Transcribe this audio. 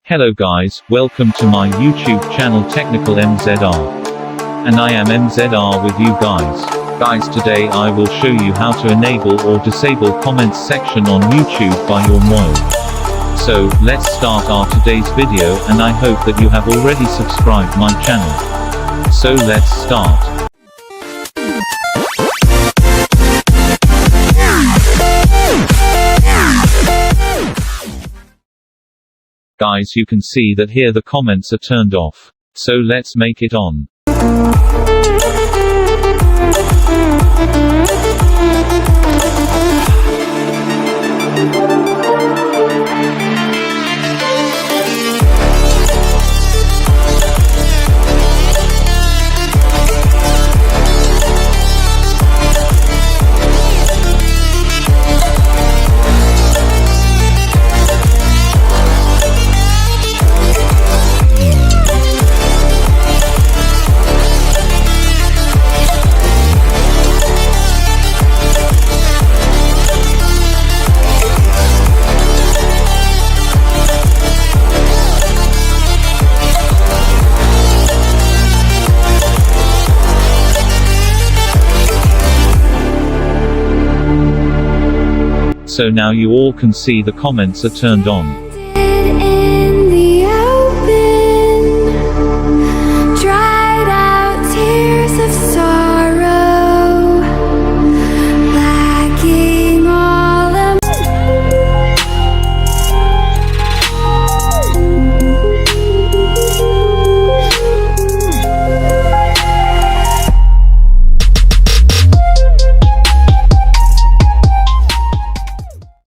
Hello guys, welcome to my YouTube channel Technical MZR. And I am MZR with you guys. Guys, today I will show you how to enable or disable comments section on YouTube by your mobile. So, let's start our today's video, and I hope that you have already subscribed my channel. So let's start. Guys, you can see that here the comments are turned off. So let's make it on. So now you all can see the comments are turned on.